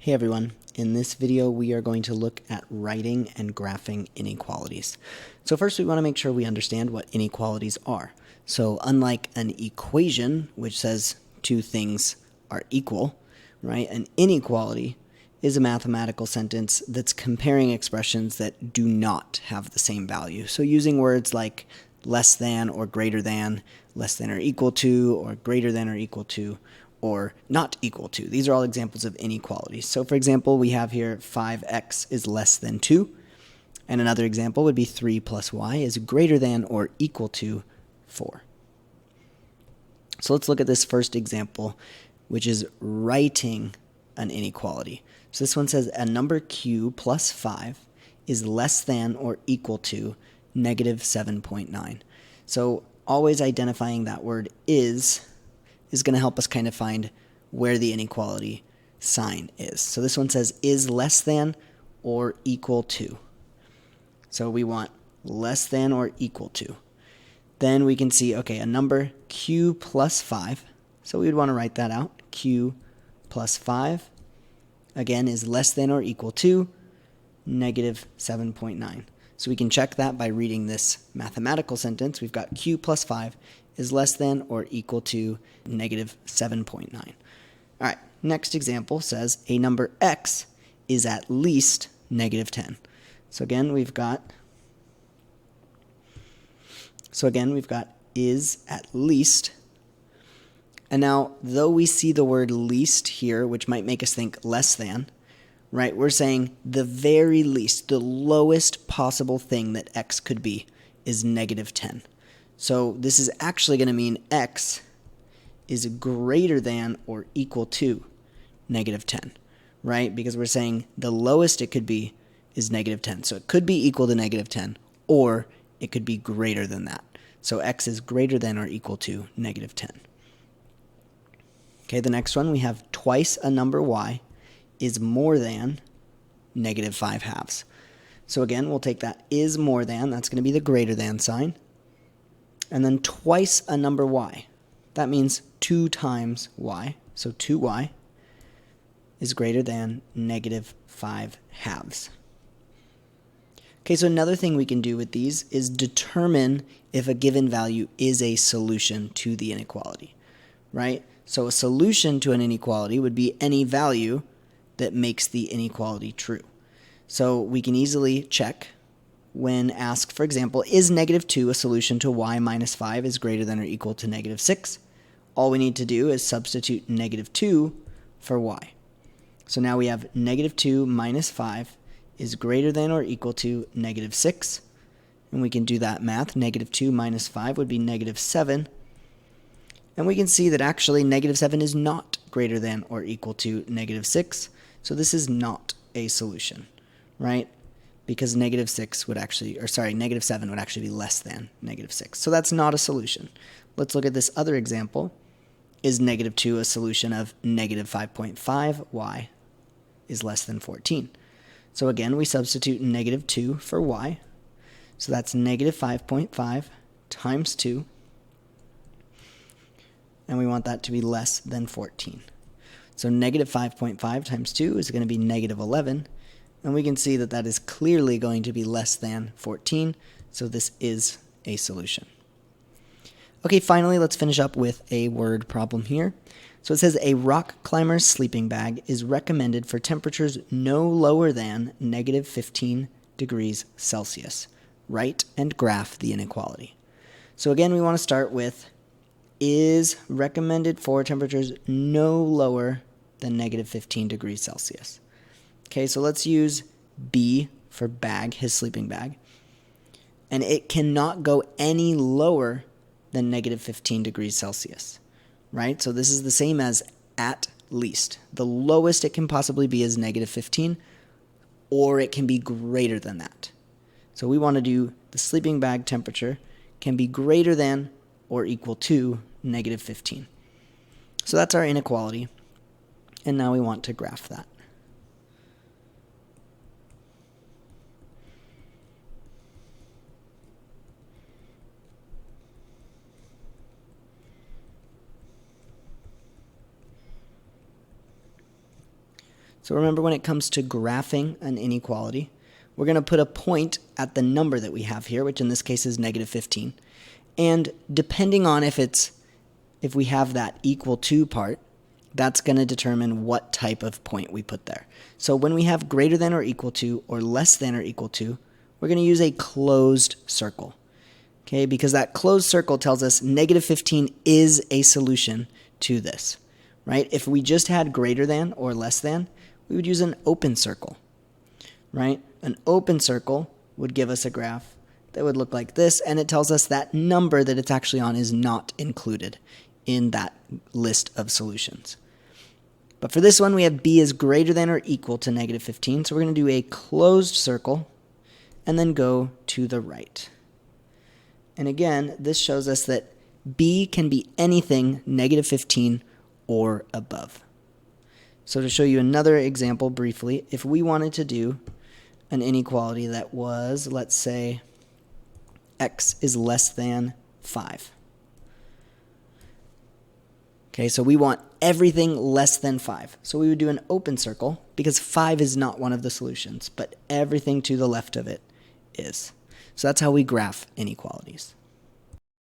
Hey everyone, in this video we are going to look at writing and graphing inequalities. So first we want to make sure we understand what inequalities are. So unlike an equation, which says two things are equal, right, an inequality is a mathematical sentence that's comparing expressions that do not have the same value. So using words like less than or greater than, less than or equal to, or greater than or equal to, or not equal to. These are all examples of inequalities. So for example, we have here 5x is less than 2. And another example would be 3 plus y is greater than or equal to 4. So let's look at this first example, which is writing an inequality. So this one says a number q plus 5 is less than or equal to negative 7.9. So always identifying that word is going to help us kind of find where the inequality sign is. So this one says is less than or equal to. So we want less than or equal to. Then we can see, okay, a number q plus 5. So we would want to write that out. Q plus 5, again, is less than or equal to negative 7.9. So we can check that by reading this mathematical sentence. We've got q plus 5 is less than or equal to negative 7.9. All right, next example says a number x is at least negative 10. So again, we've got is at least. And now, though we see the word least here, which might make us think less than, right, we're saying the very least, the lowest possible thing that x could be is negative 10. So this is actually going to mean x is greater than or equal to negative 10, right? Because we're saying the lowest it could be is negative 10. So it could be equal to negative 10, or it could be greater than that. So x is greater than or equal to negative 10. Okay, the next one, we have twice a number y is more than negative 5 halves. So again, we'll take that is more than, that's going to be the greater than sign. And then twice a number y. That means 2 times y. So 2y is greater than negative 5 halves. Okay, so another thing we can do with these is determine if a given value is a solution to the inequality, right? So a solution to an inequality would be any value that makes the inequality true. So we can easily check when asked, for example, is negative 2 a solution to y minus 5 is greater than or equal to negative 6? All we need to do is substitute negative 2 for y. So now we have negative 2 minus 5 is greater than or equal to negative 6. And we can do that math. Negative 2 minus 5 would be negative 7. And we can see that actually negative 7 is not greater than or equal to negative 6. So this is not a solution, right? Because negative 7 would actually be less than negative 6. So that's not a solution. Let's look at this other example. Is negative 2 a solution of negative 5.5 y is less than 14? So again, we substitute negative 2 for y. So that's negative 5.5 times 2. And we want that to be less than 14. So negative 5.5 times 2 is going to be negative 11. And we can see that that is clearly going to be less than 14. So this is a solution. Okay, finally, let's finish up with a word problem here. So it says a rock climber's sleeping bag is recommended for temperatures no lower than negative 15 degrees Celsius. Write and graph the inequality. So again, we want to start with is recommended for temperatures no lower than negative 15 degrees Celsius. Okay, so let's use B for bag, his sleeping bag. And it cannot go any lower than negative 15 degrees Celsius, right? So this is the same as at least. The lowest it can possibly be is negative 15, or it can be greater than that. So we want to do the sleeping bag temperature can be greater than or equal to negative 15. So that's our inequality. And now we want to graph that. So remember, when it comes to graphing an inequality, we're going to put a point at the number that we have here, which in this case is negative 15. And depending on if we have that equal to part, that's going to determine what type of point we put there. So when we have greater than or equal to or less than or equal to, we're going to use a closed circle. Okay, because that closed circle tells us negative 15 is a solution to this, right? If we just had greater than or less than, we would use an open circle, right? An open circle would give us a graph that would look like this, and it tells us that number that it's actually on is not included in that list of solutions. But for this one, we have b is greater than or equal to negative 15, so we're going to do a closed circle and then go to the right. And again, this shows us that b can be anything negative 15 or above. So to show you another example briefly, if we wanted to do an inequality that was, let's say, x is less than 5. Okay, so we want everything less than 5. So we would do an open circle because 5 is not one of the solutions, but everything to the left of it is. So that's how we graph inequalities.